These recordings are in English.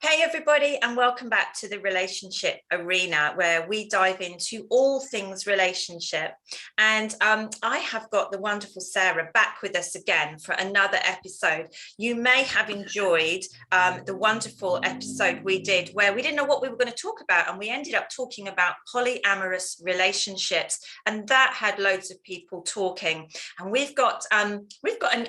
Hey everybody, and welcome back to the Relationship Arena, where we dive into all things relationship. And I have got the wonderful Sarah back with us again for another episode. You may have enjoyed the wonderful episode we did where we didn't know what we were going to talk about, and we ended up talking about polyamorous relationships, and that had loads of people talking. And we've got an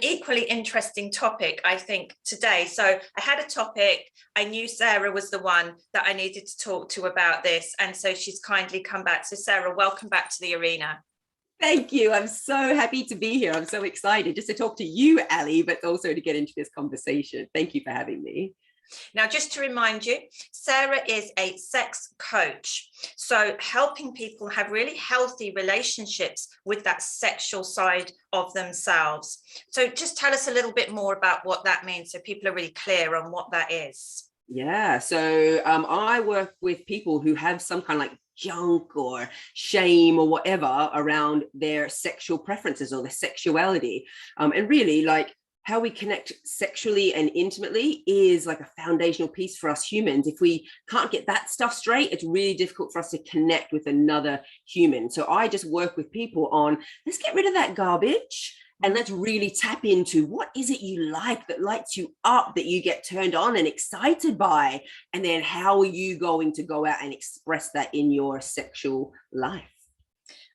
equally interesting topic, I think, today. So I had a topic. I knew Sarah was the one that I needed to talk to about this, and so she's kindly come back. So Sarah, welcome back to the arena. Thank you. I'm so happy to be here. I'm so excited just to talk to you, Ali, but also to get into this conversation. Thank you for having me. Now, just to remind you, Sarah is a sex coach, so helping people have really healthy relationships with that sexual side of themselves. So just tell us a little bit more about what that means so people are really clear on what that is. Yeah, so I work with people who have some kind of like junk or shame or whatever around their sexual preferences or their sexuality. And really, like, how we connect sexually and intimately is like a foundational piece for us humans. If we can't get that stuff straight, it's really difficult for us to connect with another human. So I just work with people on, let's get rid of that garbage and let's really tap into what is it you like, that lights you up, that you get turned on and excited by, and then how are you going to go out and express that in your sexual life?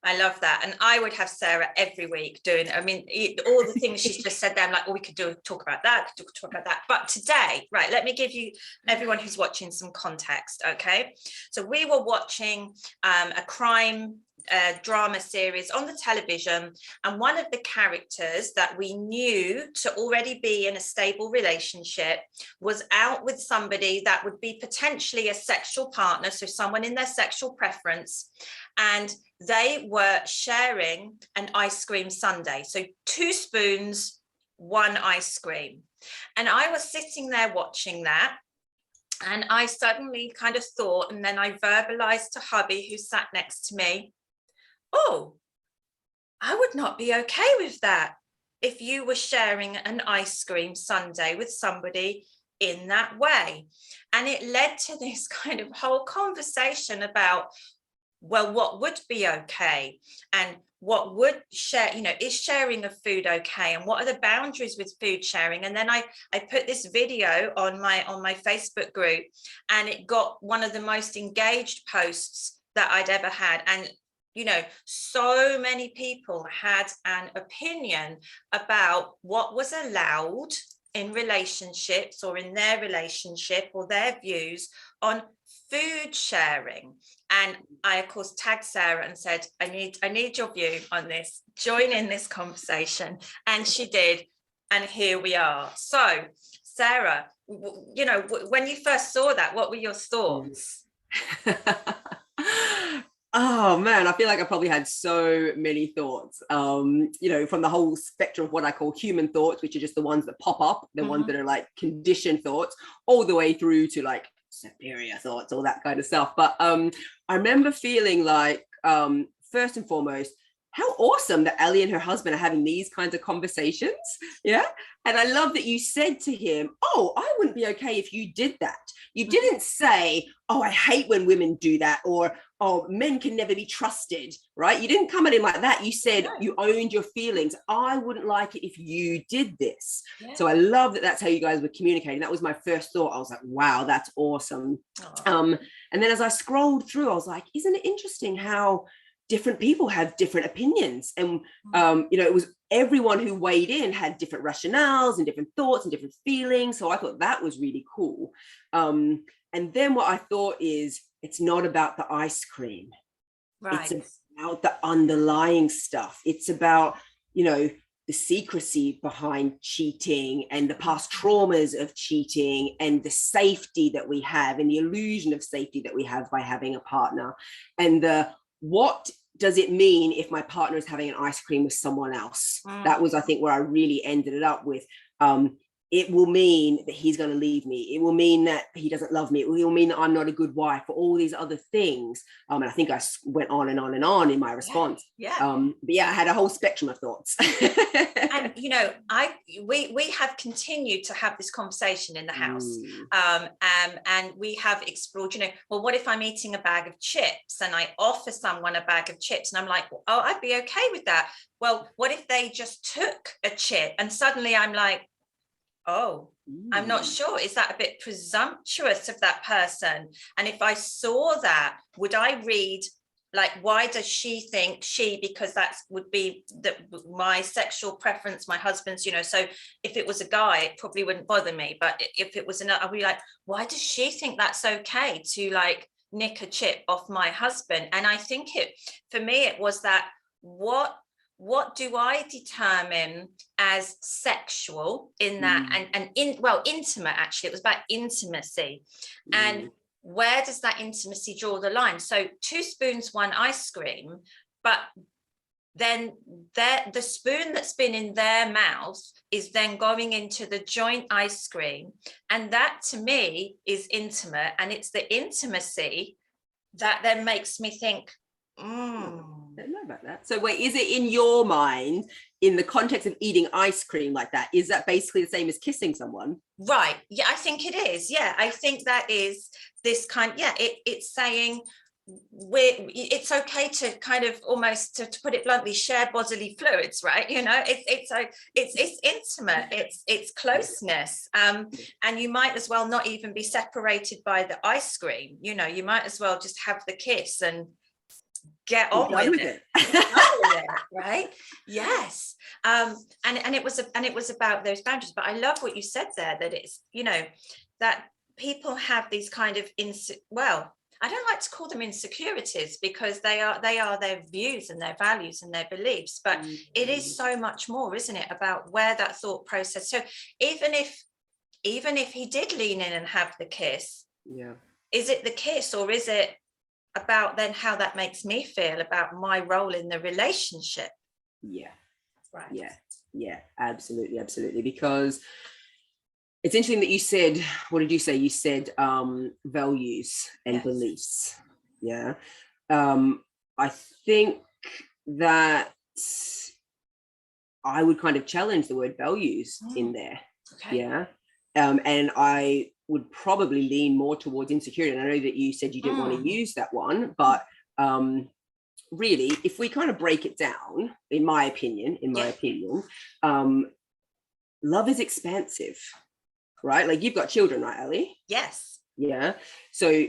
I love that. And I would have Sarah every week doing, all the things she's just said there. I'm like, oh, we could talk about that. But today, right, let me give you, everyone who's watching, some context, okay? So we were watching a crime drama series on the television, and one of the characters that we knew to already be in a stable relationship was out with somebody that would be potentially a sexual partner, so someone in their sexual preference, and they were sharing an ice cream sundae. So 2 spoons, 1 ice cream. And I was sitting there watching that, and I suddenly kind of thought, and then I verbalized to hubby, who sat next to me, oh, I would not be okay with that if you were sharing an ice cream sundae with somebody in that way. And it led to this kind of whole conversation about, well, what would be okay, and what would share, is sharing of food okay, and what are the boundaries with food sharing? And then I put this video on my Facebook group, and it got one of the most engaged posts that I'd ever had. And so many people had an opinion about what was allowed in relationships or in their relationship, or their views on food sharing. And I, of course, tagged Sarah and said, I need your view on this. Join in this conversation. And she did. And here we are. So, Sarah, when you first saw that, what were your thoughts? Oh man, I feel like I probably had so many thoughts, from the whole spectrum of what I call human thoughts, which are just the ones that pop up, the ones that are like conditioned thoughts, all the way through to like superior thoughts, all that kind of stuff. But I remember feeling like, first and foremost, how awesome that Ali and her husband are having these kinds of conversations. Yeah. And I love that you said to him, oh, I wouldn't be okay if you did that. You didn't say, oh, I hate when women do that, or, oh, men can never be trusted, right? You didn't come at him like that. You said, no. You owned your feelings. I wouldn't like it if you did this. Yeah. So I love that that's how you guys were communicating. That was my first thought. I was like, wow, that's awesome. And then as I scrolled through, I was like, isn't it interesting how different people have different opinions? And, it was everyone who weighed in had different rationales and different thoughts and different feelings. So I thought that was really cool. And then what I thought is, it's not about the ice cream. Right. It's about the underlying stuff. It's about, the secrecy behind cheating and the past traumas of cheating and the safety that we have and the illusion of safety that we have by having a partner, and what does it mean if my partner is having an ice cream with someone else? That was, I think, where I really ended it up with. it will mean that he's going to leave me. It will mean that he doesn't love me. It will mean that I'm not a good wife, or all these other things. And I think I went on and on and on in my response. Yeah. But yeah, I had a whole spectrum of thoughts. And you know, we have continued to have this conversation in the house, and we have explored. You know, well, what if I'm eating a bag of chips and I offer someone a bag of chips, and I'm like, oh, I'd be okay with that. Well, what if they just took a chip, and suddenly I'm like, oh, I'm not sure. Is that a bit presumptuous of that person? And if I saw that, would I read, like, why does she think because that would be my sexual preference, my husband's, you know, so if it was a guy, it probably wouldn't bother me. But if it was another, I'd be like, why does she think that's okay to like nick a chip off my husband? And I think for me, it was that, what do I determine as sexual in that, and intimate, actually, it was about intimacy. And where does that intimacy draw the line? So 2 spoons, 1 ice cream, but then the spoon that's been in their mouth is then going into the joint ice cream. And that to me is intimate. And it's the intimacy that then makes me think, I don't know about that. So wait, is it in your mind, in the context of eating ice cream like that, is that basically the same as kissing someone? Right. Yeah, I think it is. Yeah, I think that is this kind. Yeah, it's saying it's okay to kind of almost, to put it bluntly, share bodily fluids, right? You know, it's intimate, it's closeness, and you might as well not even be separated by the ice cream. You know, you might as well just have the kiss and get on with it. Right? Yes. And it was about those boundaries. But I love what you said there, that it's, you know, that people have these kind of I don't like to call them insecurities, because they are their views and their values and their beliefs, but it is so much more, isn't it, about where that thought process. So even if he did lean in and have the kiss, is it the kiss, or is it about then how that makes me feel about my role in the relationship? Right. Yeah, absolutely, because it's interesting that you said, what did you say? You said values and beliefs. I think that I would kind of challenge the word values in there. And I would probably lean more towards insecurity. And I know that you said you didn't want to use that one, but really, if we kind of break it down, in my opinion, love is expansive, right? Like, you've got children, right, Ali? Yes. Yeah. So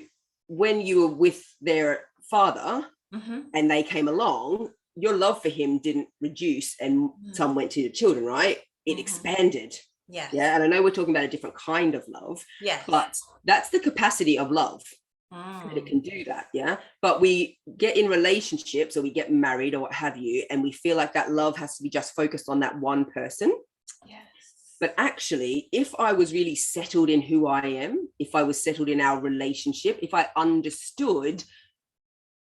when you were with their father and they came along, your love for him didn't reduce and some went to your children, right? It expanded. Yes. Yeah. And I know we're talking about a different kind of love, but that's the capacity of love. And it can do that. Yeah. But we get in relationships, or we get married or what have you, and we feel like that love has to be just focused on that one person. Yes. But actually, if I was really settled in who I am, if I was settled in our relationship, if I understood,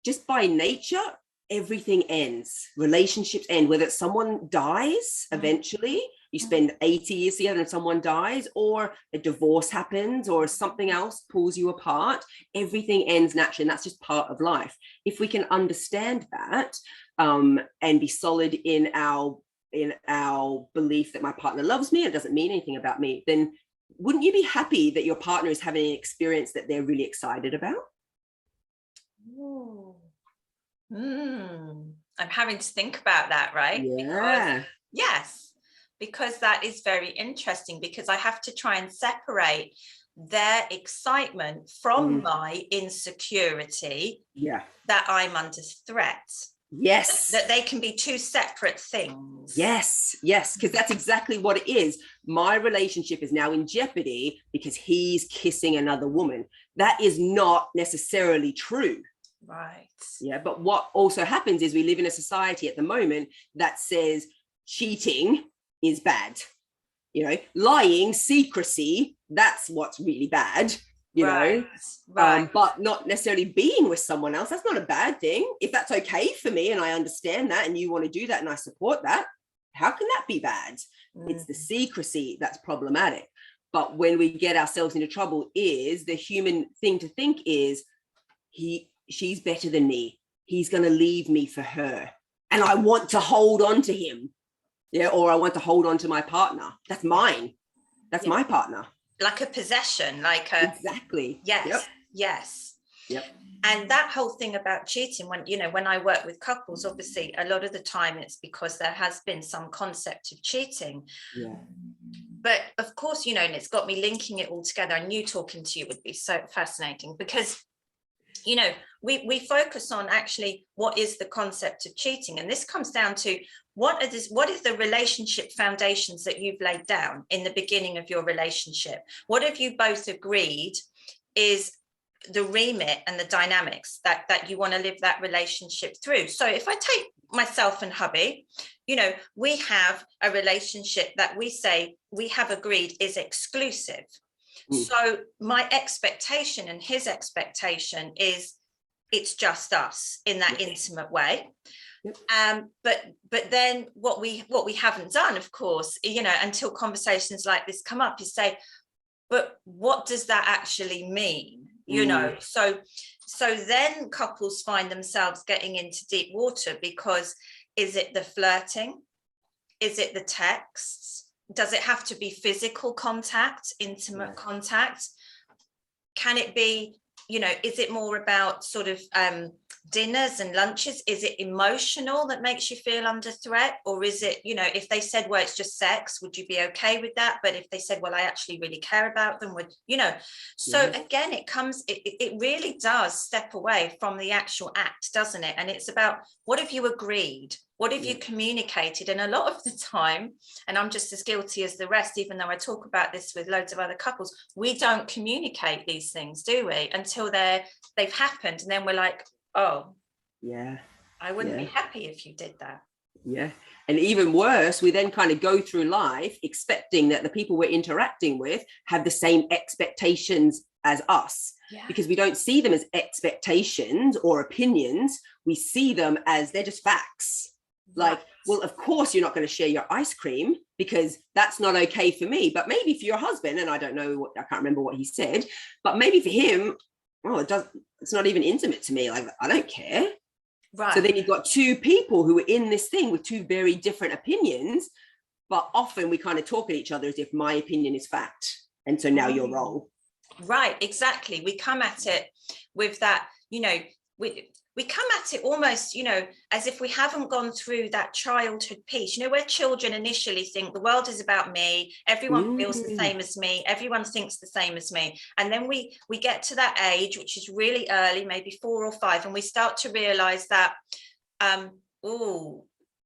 just by nature, everything ends. Relationships end, whether someone dies eventually, you spend 80 years together and someone dies, or a divorce happens, or something else pulls you apart, everything ends naturally. And that's just part of life. If we can understand that and be solid in our belief that my partner loves me, it doesn't mean anything about me, then wouldn't you be happy that your partner is having an experience that they're really excited about? I'm having to think about that, right? Because that is very interesting, because I have to try and separate their excitement from my insecurity, that I'm under threat. Yes. That they can be two separate things. Yes, because that's exactly what it is. My relationship is now in jeopardy because he's kissing another woman. That is not necessarily true. Right. Yeah, but what also happens is we live in a society at the moment that says cheating is bad. You know, lying, secrecy, that's what's really bad. You know, but not necessarily being with someone else. That's not a bad thing. If that's okay for me and I understand that and you want to do that and I support that, how can that be bad? It's the secrecy that's problematic. But when we get ourselves into trouble, is the human thing to think is she's better than me. He's going to leave me for her. And I want to hold on to him. Yeah. Or I want to hold on to my partner. That's mine. That's my partner. Like a possession, like a. Exactly. Yes. Yep. Yes. Yep. And that whole thing about cheating, when I work with couples, obviously a lot of the time it's because there has been some concept of cheating. Yeah. But of course, and it's got me linking it all together, and you talking to you would be so fascinating because, we focus on actually what is the concept of cheating. And this comes down to what is the relationship foundations that you've laid down in the beginning of your relationship? What have you both agreed is the remit and the dynamics that you want to live that relationship through? So if I take myself and hubby, we have a relationship that we say we have agreed is exclusive. So my expectation and his expectation is it's just us in that intimate way. But then what we haven't done, of course, until conversations like this come up, is say, but what does that actually mean? So then couples find themselves getting into deep water, because is it the flirting? Is it the texts? Does it have to be physical contact, intimate contact? Can it be, is it more about sort of dinners and lunches? Is it emotional that makes you feel under threat? Or is it, if they said, well, it's just sex, would you be okay with that? But if they said, well, I actually really care about them, so again, it really does step away from the actual act, doesn't it? And it's about, what have you agreed? What have you communicated? And a lot of the time, and I'm just as guilty as the rest, even though I talk about this with loads of other couples, we don't communicate these things, do we? Until they've happened. And then we're like, oh, yeah, I wouldn't be happy if you did that. Yeah. And even worse, we then kind of go through life expecting that the people we're interacting with have the same expectations as us, because we don't see them as expectations or opinions. We see them as they're just facts. Like, well, of course you're not going to share your ice cream because that's not okay for me. But maybe for your husband, and I don't know I can't remember what he said, but maybe for him, it's not even intimate to me. Like, I don't care. Right. So then you've got two people who are in this thing with two very different opinions, but often we kind of talk at each other as if my opinion is fact. And so now you're wrong. Right, exactly. We come at it with that, we come at it almost, as if we haven't gone through that childhood piece, where children initially think the world is about me, everyone feels the same as me, everyone thinks the same as me. And then we get to that age, which is really early, maybe 4 or 5, and we start to realize that,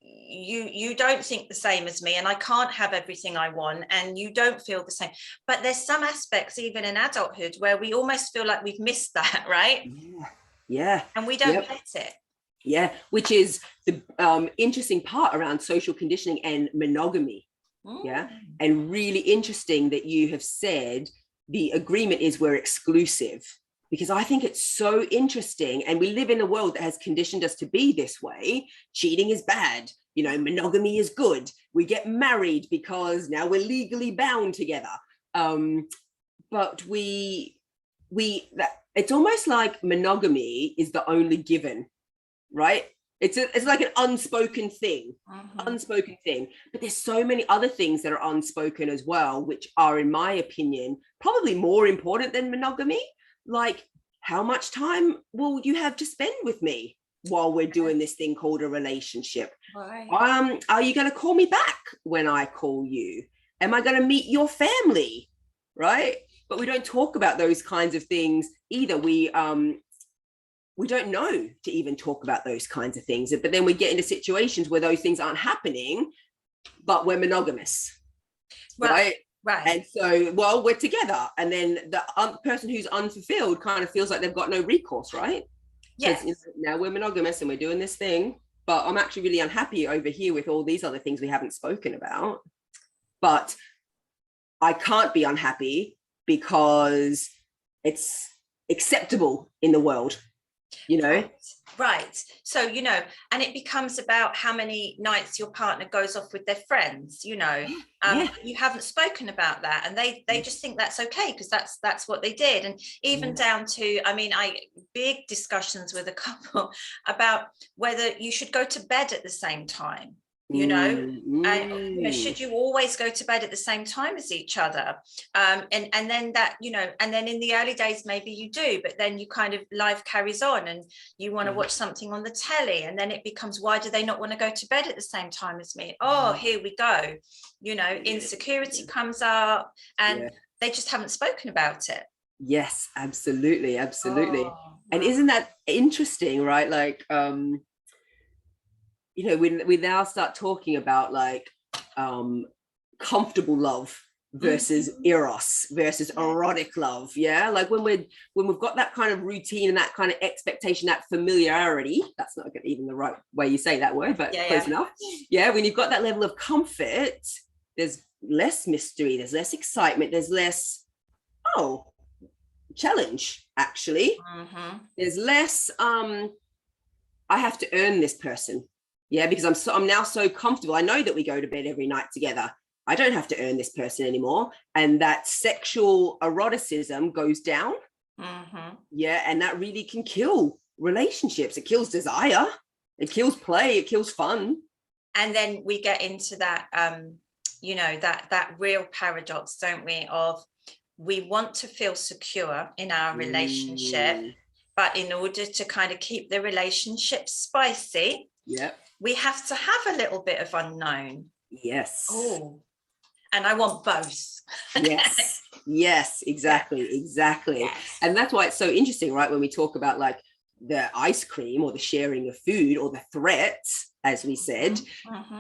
you don't think the same as me, and I can't have everything I want, and you don't feel the same. But there's some aspects, even in adulthood, where we almost feel like we've missed that, right? Yeah. And we don't get it. Yeah, which is the interesting part around social conditioning and monogamy. Yeah. And really interesting that you have said the agreement is we're exclusive, because I think it's so interesting. And we live in a world that has conditioned us to be this way. Cheating is bad. Monogamy is good. We get married because now we're legally bound together. But it's almost like monogamy is the only given, right? It's like an unspoken thing, but there's so many other things that are unspoken as well, which are, in my opinion, probably more important than monogamy. Like, how much time will you have to spend with me while we're doing this thing called a relationship? Right. Are you going to call me back when I call you? Am I going to meet your family? Right? But we don't talk about those kinds of things either. We don't know to even talk about those kinds of things. But then we get into situations where those things aren't happening, but we're monogamous, right? And so, well, we're together, and then the person who's unfulfilled kind of feels like they've got no recourse, right? Yes. Now we're monogamous and we're doing this thing, but I'm actually really unhappy over here with all these other things we haven't spoken about. But I can't be unhappy because it's acceptable in the world. you know. Right. So, and it becomes about how many nights your partner goes off with their friends, Yeah. you haven't spoken about that, and they just think that's okay because that's what they did. And even down to, I big discussions with a couple about whether you should go to bed at the same time. Should you always go to bed at the same time as each other? And then that, and then in the early days, maybe you do, but then you kind of, life carries on and you want to watch something on the telly, and then it becomes, why do they not want to go to bed at the same time as me? Oh, here we go. Insecurity comes up, and they just haven't spoken about it. Yes, absolutely. Oh, And isn't that interesting, right? Like, we now start talking about like comfortable love versus eros versus erotic love. Yeah, like when we've got that kind of routine and that kind of expectation, that familiarity, that's not even the right way you say that word, but close enough. Yeah, when you've got that level of comfort, there's less mystery, there's less excitement, there's less challenge, actually. There's less I have to earn this person. Yeah, because I'm now so comfortable. I know that we go to bed every night together. I don't have to earn this person anymore. And that sexual eroticism goes down. Yeah, and that really can kill relationships. It kills desire. It kills play. It kills fun. And then we get into that, that real paradox, don't we, of we want to feel secure in our relationship, but in order to kind of keep the relationship spicy, we have to have a little bit of unknown. Yes. Oh, and I want both. Yes, exactly. Yes. And that's why it's so interesting, right? When we talk about like the ice cream or the sharing of food or the threat, as we said,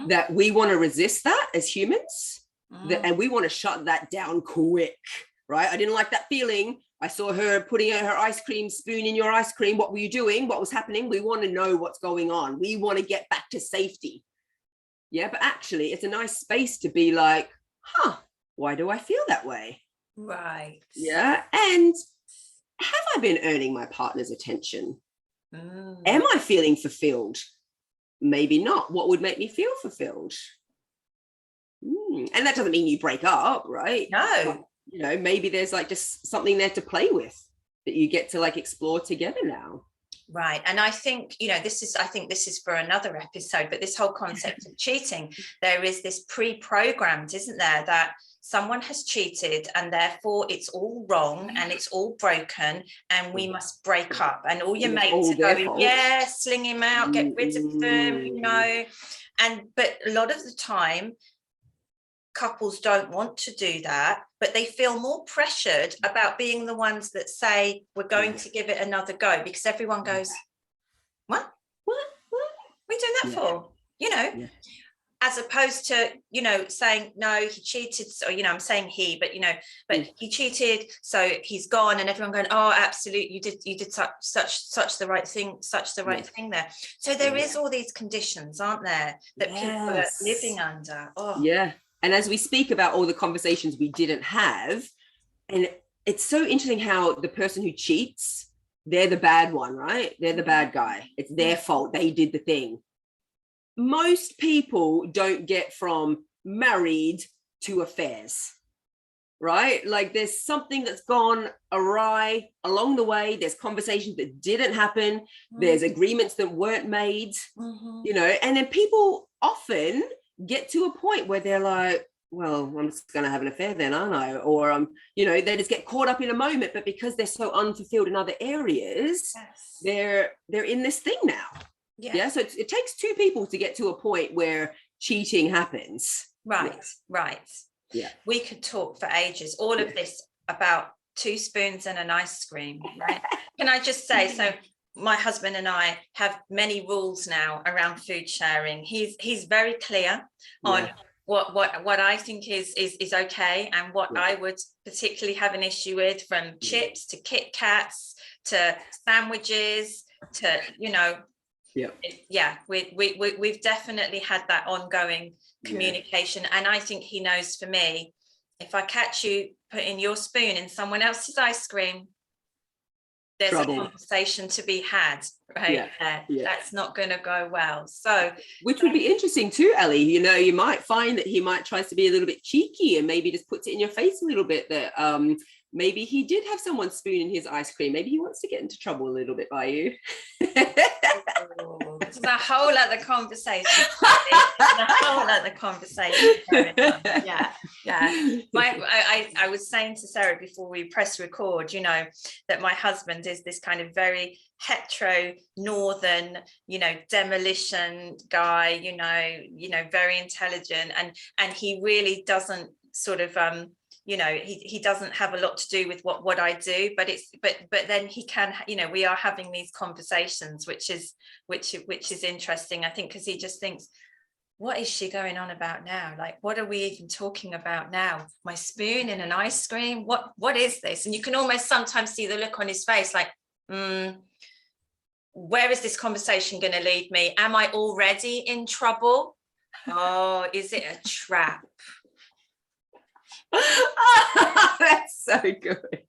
that we want to resist that as humans, and we want to shut that down quick, right? I didn't like that feeling. I saw her putting her ice cream spoon in your ice cream. What were you doing? What was happening? We want to know what's going on. We want to get back to safety. Yeah, but actually it's a nice space to be like, why do I feel that way? Right. Yeah. And have I been earning my partner's attention? Am I feeling fulfilled? Maybe not. What would make me feel fulfilled? And that doesn't mean you break up, right? No. But, maybe there's like just something there to play with that you get to like explore together now. Right. And I think, this is for another episode, but this whole concept of cheating, there is this pre-programmed, isn't there, that someone has cheated and therefore it's all wrong and it's all broken and we must break up, and all your mates are going, sling him out, get rid of them, but a lot of the time couples don't want to do that, but they feel more pressured about being the ones that say we're going to give it another go, because everyone goes, what are you doing that for? As opposed to saying, no, he cheated, so I'm saying he, but he cheated, so he's gone, and everyone going, oh, absolutely, you did such the right thing, thing there. So there is all these conditions, aren't there, that people are living under. And as we speak about all the conversations we didn't have, and it's so interesting how the person who cheats, they're the bad one, right? They're the bad guy. It's their fault. They did the thing. Most people don't get from married to affairs, right? Like there's something that's gone awry along the way. There's conversations that didn't happen. There's agreements that weren't made, and then people often get to a point where they're like, well, I'm just going to have an affair then, aren't I? Or, they just get caught up in a moment, but because they're so unfulfilled in other areas, they're in this thing now. Yeah. So it takes two people to get to a point where cheating happens. Right. Yeah. We could talk for ages. All of this about 2 spoons and an ice cream, right? Can I just say, so my husband and I have many rules now around food sharing. He's very clear on what I think is okay, and what I would particularly have an issue with, from chips to Kit Kats to sandwiches to we've definitely had that ongoing communication. And I think he knows, for me, if I catch you putting your spoon in someone else's ice cream, there's Trouble. a conversation to be had, right? That's not going to go well. So, which would be interesting too, Ellie. You know, you might find that he might try to be a little bit cheeky and maybe just puts it in your face a little bit that maybe he did have someone spooning his ice cream. Maybe he wants to get into trouble a little bit by you. It's a whole other conversation. A whole other conversation. Yeah. I was saying to Sarah before we press record, you know, that my husband is this kind of very hetero northern, you know, demolition guy, you know, very intelligent, and he really doesn't sort of you know, he doesn't have a lot to do with what I do, but then he can, you know, we are having these conversations, which is interesting, I think, because he just thinks, what is she going on about now? Like, what are we even talking about now? My spoon in an ice cream? What is this? And you can almost sometimes see the look on his face, like, where is this conversation going to lead me? Am I already in trouble? Oh, is it a trap? That's so good.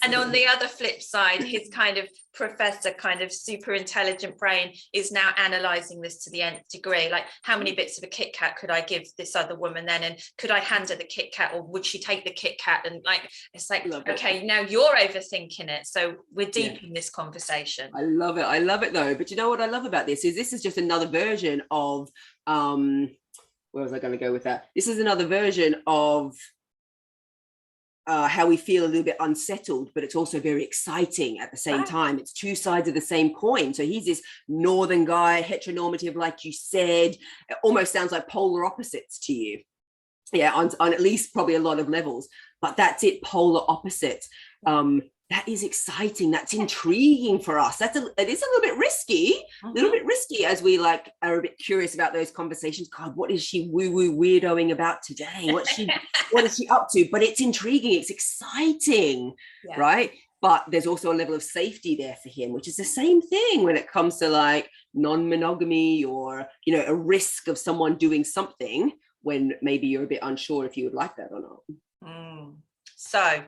And on the other flip side, his kind of professor, kind of super intelligent brain is now analysing this to the nth degree. Like, how many bits of a Kit Kat could I give this other woman then? And could I hand her the Kit Kat, or would she take the Kit Kat? And like, it's like, okay, now you're overthinking it. So we're deep in this conversation. I love it though. But you know what I love about this is just another version of, where was I going to go with that? This is another version of how we feel a little bit unsettled, but it's also very exciting at the same time. It's two sides of the same coin. So he's this northern guy, heteronormative, like you said. It almost sounds like polar opposites to you. Yeah, on at least probably a lot of levels. But that's it, polar opposites. That is exciting. That's intriguing for us. It is a little bit risky, as we like are a bit curious about those conversations. God, what is she woo-woo weirdoing about today? What is she up to? But it's intriguing. It's exciting, right? But there's also a level of safety there for him, which is the same thing when it comes to like non-monogamy or, you know, a risk of someone doing something when maybe you're a bit unsure if you would like that or not. So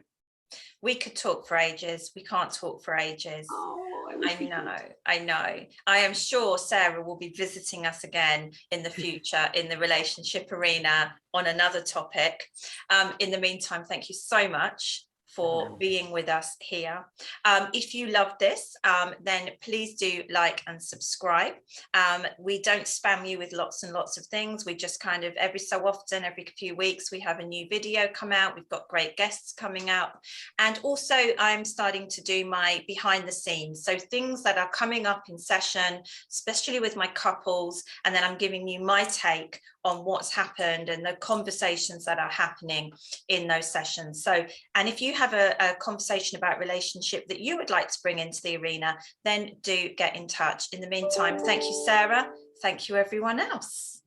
we could talk for ages. We can't talk for ages. Oh, I know. I am sure Sarah will be visiting us again in the future in the relationship arena on another topic. In the meantime, thank you so much for being with us here. If you love this, then please do like and subscribe. We don't spam you with lots and lots of things. We just kind of every so often, every few weeks, we have a new video come out. We've got great guests coming out. And also I'm starting to do my behind the scenes. So things that are coming up in session, especially with my couples, and then I'm giving you my take on what's happened and the conversations that are happening in those sessions. So, and if you have a conversation about relationship that you would like to bring into the arena, then do get in touch. In the meantime, thank you, Sarah. Thank you, everyone else.